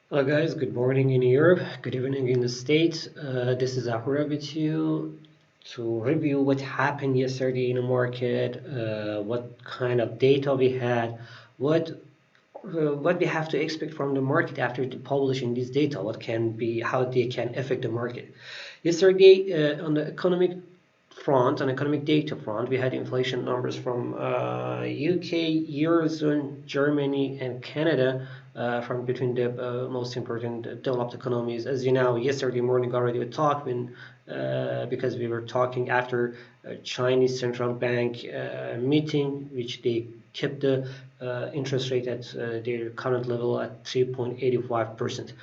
Hello guys, good morning in Europe, good evening in the States. This is Ahura with you to review what happened yesterday in the market, what kind of data we had, what what we have to expect from the market after publishing this data, what can be, how they can affect the market. Yesterday, on the economic front, on economic data front, we had inflation numbers from UK, Eurozone, Germany, and Canada, from between the most important developed economies. As you know, yesterday morning already we talked because we were talking after Chinese central bank meeting, which they kept the interest rate at their current level at 3.85%.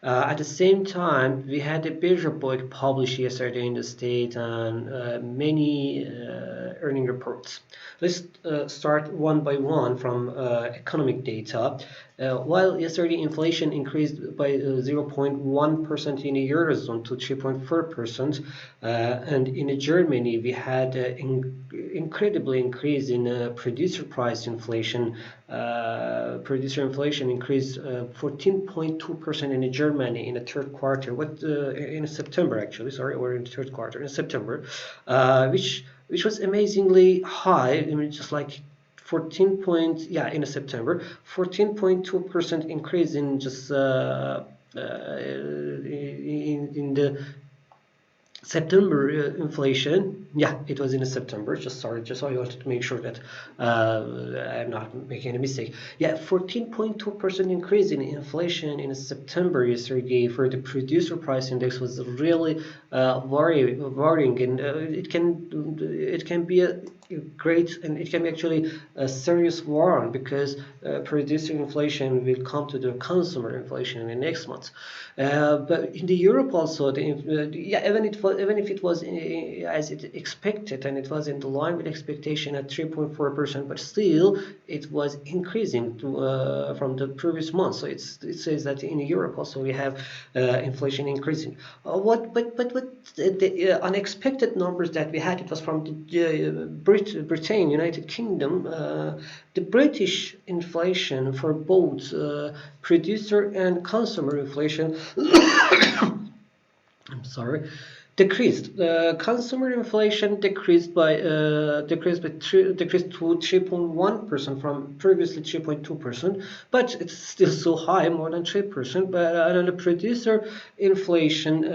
At the same time, we had a big report published yesterday in the state and many earning reports. Let's start one by one from economic data. While yesterday inflation increased by 0.1% in the Eurozone to 3.4%, and in Germany we had incredibly increase in producer price inflation. Producer inflation increased 14.2% in Germany in the third quarter. What in September actually? Sorry, or in the third quarter in September, which was amazingly high. I mean, just like 14 point, yeah, in September, 14.2% increase in just in the September inflation. Yeah, it was in September. Just sorry, just I wanted to make sure that I'm not making a mistake. Yeah, 14.2% increase in inflation in September yesterday for the producer price index was really worrying, and it can be a great, and it can be actually a serious warning because producer inflation will come to the consumer inflation in the next month. But in the Europe also, yeah, even if it was as it expected and it was in the line with expectation at 3.4%, but still it was increasing from the previous month. So it says that in Europe also we have inflation increasing. What the unexpected numbers that we had, it was from the Britain, United Kingdom. The British inflation for both producer and consumer inflation I'm sorry, decreased. The consumer inflation decreased to 3.1% from previously 3.2%, but it's still so high, more than 3%. But the producer inflation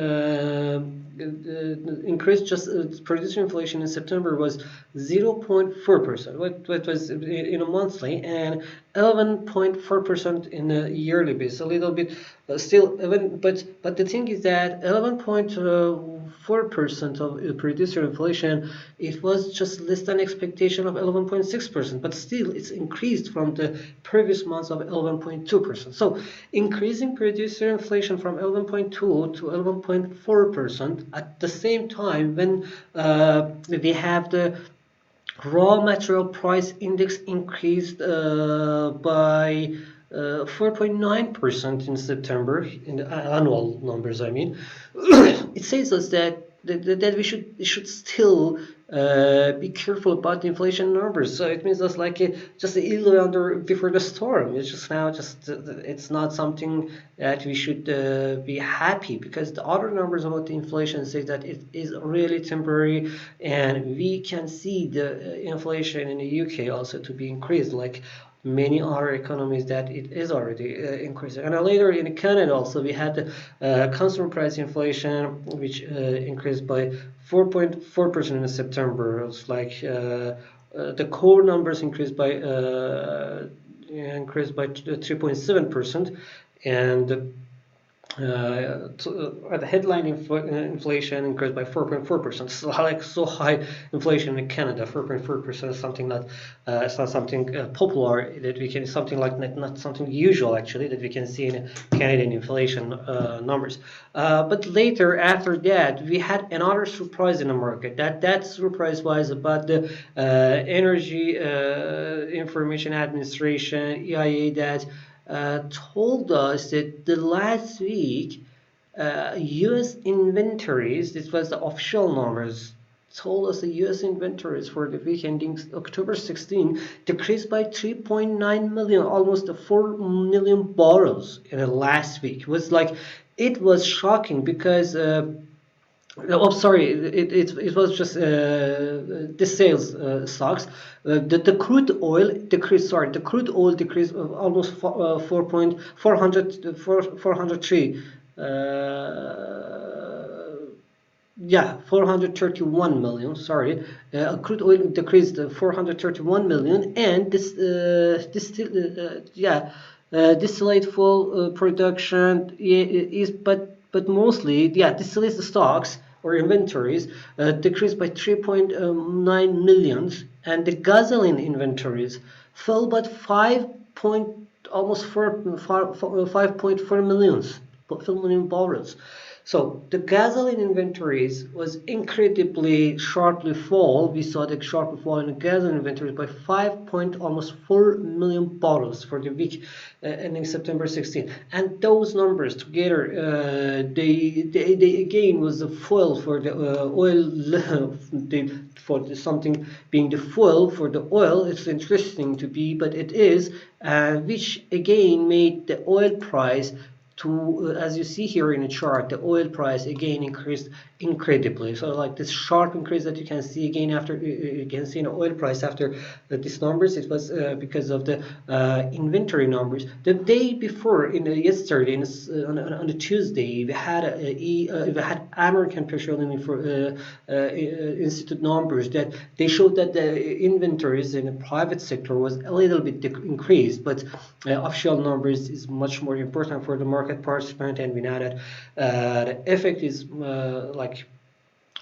increased. Just producer inflation in September was 0.4%. What was in a monthly, and 11.4% in a yearly basis. A little bit still, even, but the thing is that 11.4% of producer inflation, it was just less than expectation of 11.6%, but still it's increased from the previous months of 11.2%. So increasing producer inflation from 11.2 to 11.4% at the same time when we have the raw material price index increased by 4.9% in September, in the annual numbers, I mean. It says us that we should still be careful about the inflation numbers. So it means us like just a little under before the storm. It's just now just it's not something that we should be happy, because the other numbers about the inflation say that it is really temporary, and we can see the inflation in the UK also to be increased, like many other economies that it is already increasing. And later in Canada also we had the consumer price inflation, which increased by 4.4% in September. It was like the core numbers increased by 3.7%, and the headline inflation increased by 4.4%. So like so high inflation in Canada, 4.4% is something not it's not something popular that we can, something like not something usual actually that we can see in Canadian inflation numbers. But later after that we had another surprise in the market. That surprise was about the Energy Information Administration, EIA, that told us that the last week US inventories, this was the official numbers, told us the U.S. inventories for the week ending October 16 decreased by 3.9 million, almost 4 million barrels in the last week. It was shocking because oh, sorry. It was just the sales stocks. The crude oil decreased. Sorry, the crude oil decreased of almost 403. Yeah, 431 million. Sorry, crude oil decreased 431 million, and distillate full production is, but mostly, yeah, distillate stocks or inventories decreased by 3.9 millions, and the gasoline inventories fell by 5 point almost 5.4 millions, 5 million barrels. So the gasoline inventories was incredibly sharply fall. We saw the sharp fall in the gasoline inventories by 5 point almost 4 million barrels for the week ending September 16. And those numbers together, they again was the fuel for the oil, something being the fuel for the oil. It's interesting to be, but it is, which again made the oil price to, as you see here in the chart, the oil price again increased incredibly. So like this sharp increase that you can see again after, you can see in the oil price after these numbers, it was because of the inventory numbers. The day before, yesterday, on the Tuesday, we had American Petroleum Institute numbers that they showed that the inventories in the private sector was a little bit increased, but official numbers is much more important for the market participant, and we know that the effect is like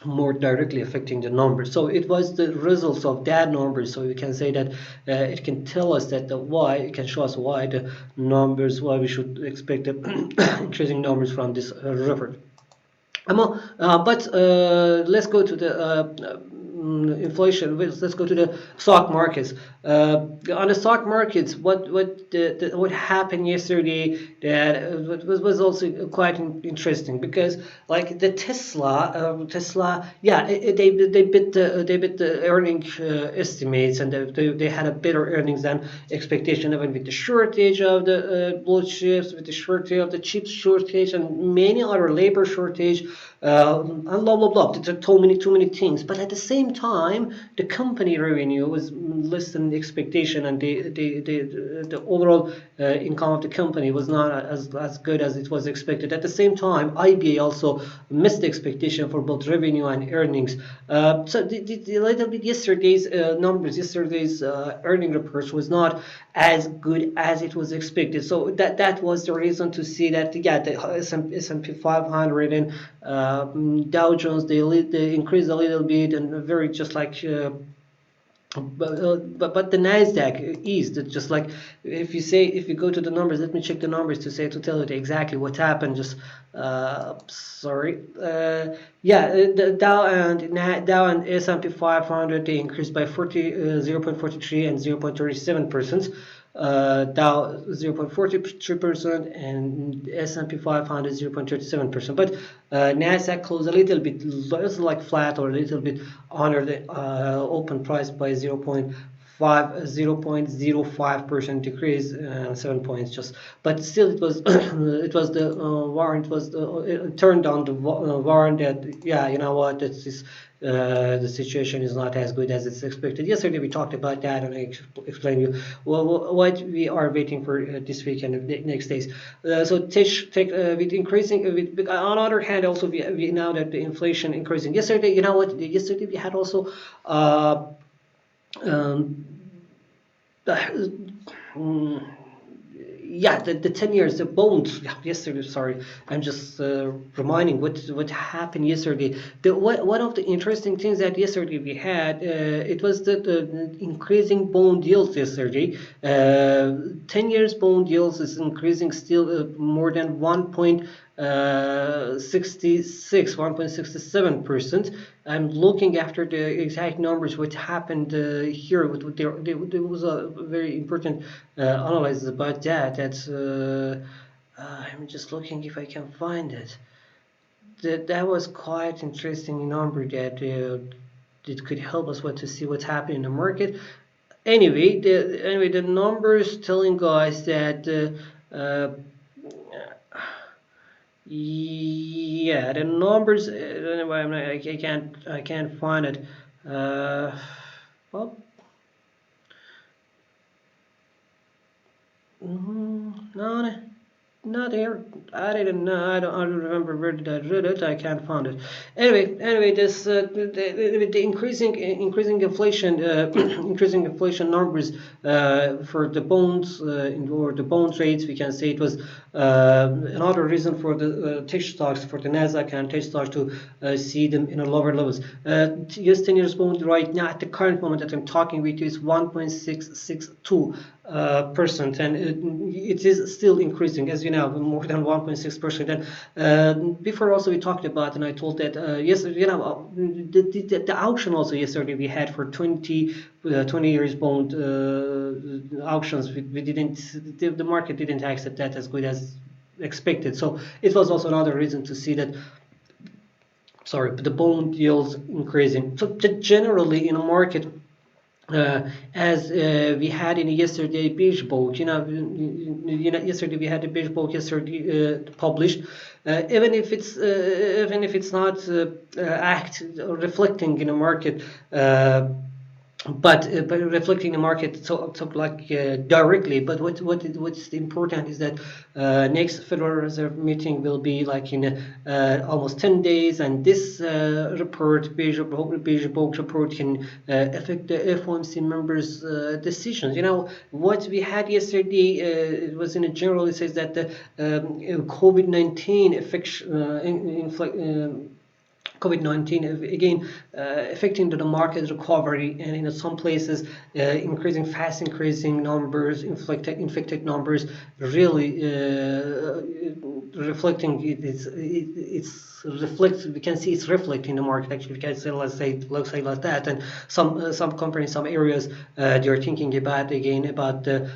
more directly affecting the numbers. So it was the results of that numbers. So we can say that it can tell us that it can show us why the numbers, why we should expect increasing numbers from this report. But let's go to the inflation. Let's go to the stock markets. On the stock markets, what happened yesterday that was also quite interesting, because like the Tesla, yeah, they bit the earning estimates, and they had a better earnings than expectation, even with the shortage of the blood chips, with the shortage of the chip shortage, and many other labor shortage, and blah blah blah. There are too many things. But at the same time, the company revenue was less than expectation, and the overall income of the company was not as good as it was expected. At the same time, IBA also missed the expectation for both revenue and earnings. So the little bit yesterday's numbers, yesterday's earning reports was not as good as it was expected. So that was the reason to see that, yeah, the S&P 500 and Dow Jones, they increased a little bit, and very just like but the Nasdaq eased. Just like, if you go to the numbers, let me check the numbers to tell you exactly what happened. Just sorry, yeah, the Dow and S&P 500, they increased by 0.43 and 0.37%. Dow 0.43% and S&P 500 0.37%. But Nasdaq closed a little bit like flat, or a little bit under the open price by 0.05% decrease, 7 points just. But still, it was it was the warrant was it turned on the warrant that, yeah, you know what, the situation is not as good as it's expected. Yesterday we talked about that, and I explained you what we are waiting for this week and the next days. So with increasing, on the other hand, also we know that the inflation increasing. Yesterday, you know what? Yesterday we had also um, yeah, the 10 years, the bonds, yeah, yesterday, sorry, I'm just reminding what happened yesterday. One of the interesting things that yesterday we had, it was the increasing bond yields yesterday. 10 years bond yields is increasing still more than 1.67%. I'm looking after the exact numbers, what happened here. There was a very important analysis about that. I'm just looking if I can find it. That was quite interesting number that it could help us to see what's happening in the market. Anyway, the numbers telling us that yeah, the numbers. Anyway, I can't find it. Well, no, not there. I don't remember where did I read it. I can't find it. Anyway, this the increasing inflation, increasing inflation numbers for the bonds or the bond rates. We can say it was another reason for the tech stocks, for the Nasdaq and tech stocks to see them in a lower levels. US 10 years bond right now at the current moment that I'm talking with you is 1.662 percent, and it is still increasing, as you know, more than 1.6%. And before also we talked about, and I told that yes, the auction also yesterday we had for 20 years bond auctions. We didn't, the market didn't accept that as good as expected. So it was also another reason to see that. Sorry, but the bond yields increasing. So generally in a market, as we had in yesterday beige book, yesterday we had a beige book yesterday published. Even if it's not act or reflecting in a market, but reflecting the market so like directly. But what's important is that next Federal Reserve meeting will be like in almost 10 days, and this beige book report can affect the FOMC members' decisions. What we had yesterday, it was in a general. It says that the COVID-19 COVID-19 again affecting the market recovery, and in some places increasing numbers, infected numbers, really reflecting it's reflects. We can see it's reflecting the market. Actually, we can say let's say like that. And some companies, some areas, they are thinking about the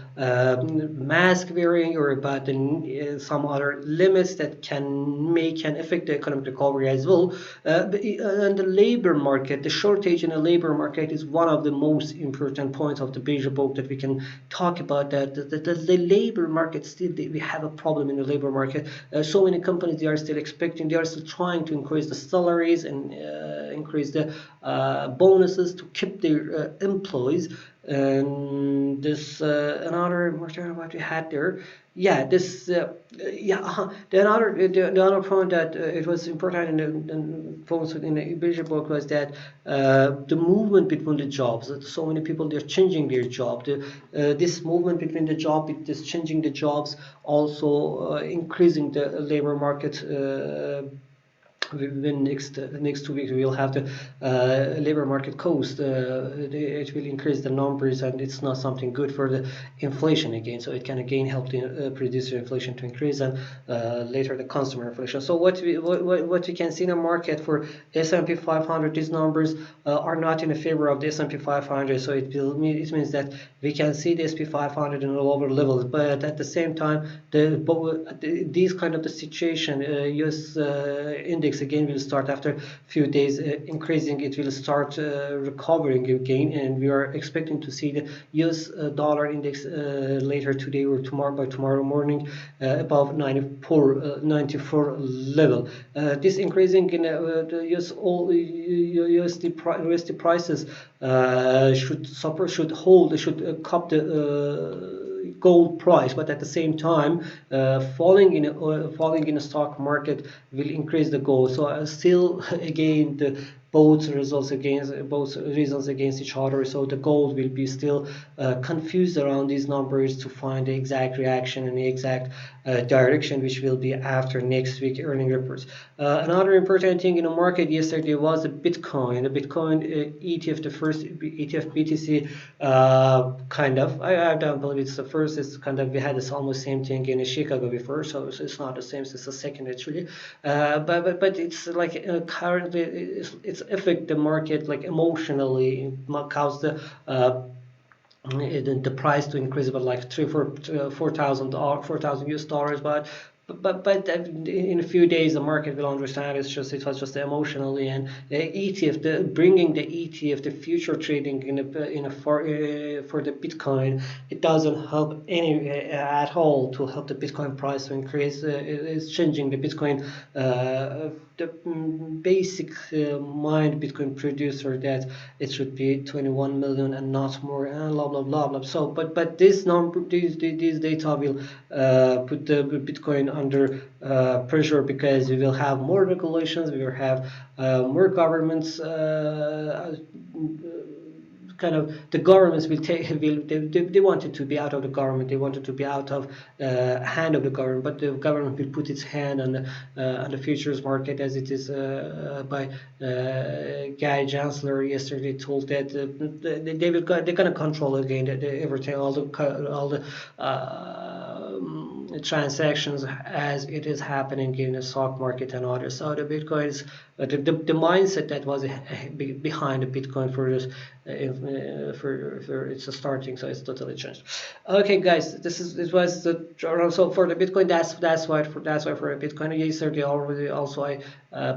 mask wearing, or about some other limits that can affect the economic recovery as well. And the labor market, the shortage in the labor market is one of the most important points of the beige book that we can talk about. That the labor market, still we have a problem in the labor market. So many companies, they are still trying to increase the salaries and increase the bonuses to keep their employees. And this another what we had there. Yeah, this the other point that it was important in the beige book was that the movement between the jobs. That so many people, they're changing their job. This movement between the job, this changing the jobs, also increasing the labor market. Within next 2 weeks we will have the labor market cost. It will increase the numbers, and it's not something good for the inflation again. So it can again help the producer inflation to increase, and later the consumer inflation. So what we can see in the market for S&P 500, these numbers are not in favor of the S&P 500. So it means that we can see the S&P 500 in a lower levels, but at the same time these kind of the situation, US index again will start after a few days increasing. It will start recovering again, and we are expecting to see the US dollar index later today or tomorrow morning above 94 level. This increasing in the USD prices should cup the gold price, but at the same time falling in a stock market will increase the gold. So still again both reasons against each other. So the gold will be still confused around these numbers to find the exact reaction and the exact direction, which will be after next week earning reports. Another important thing in the market yesterday was the Bitcoin. The Bitcoin ETF, the first ETF BTC, kind of. I don't believe it's the first. It's kind of, we had this almost same thing in Chicago before, so it's not the same. It's the second actually. But it's like currently it's affect the market like emotionally. It caused the price to increase about like 4,000 US dollars, but but in a few days the market will understand it was just emotionally, and the ETF, bringing the ETF, the future trading for the Bitcoin, it doesn't help any at all to help the Bitcoin price to increase. It's changing the Bitcoin, the basic mind Bitcoin producer, that it should be 21 million and not more, and blah blah blah blah. So, but this number, these data will put the Bitcoin under pressure, because we will have more regulations, we will have more governments, kind of the governments will take will they wanted to be out of the government, they wanted to be out of hand of the government, but the government will put its hand on the futures market, as it is by Guy Chancellor yesterday told that they're gonna control again everything, all the transactions as it is happening in the stock market and others. So the Bitcoins, the mindset that was behind the Bitcoin for this, for it's starting, so it's totally changed. Okay, guys, this was the so for the Bitcoin. That's why for the Bitcoin yesterday already. Also, I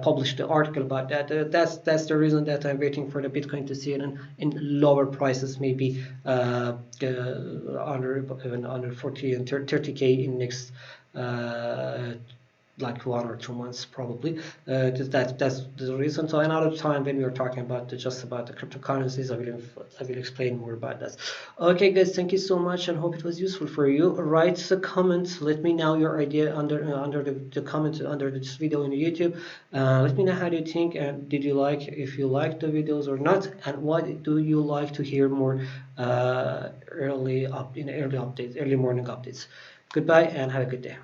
published the article about that. That's the reason that I'm waiting for the Bitcoin to see it in lower prices, maybe under even under 40 and 30K in next like 1 or 2 months probably. That's the reason. So another time when we are talking about just about the cryptocurrencies, I will explain more about that. Okay, guys, thank you so much, and hope it was useful for you. Write a comment. Let me know your idea under the comment under this video in YouTube. Let me know how do you think, and did you like, if you liked the videos or not, and what do you like to hear more early morning updates. Goodbye and have a good day.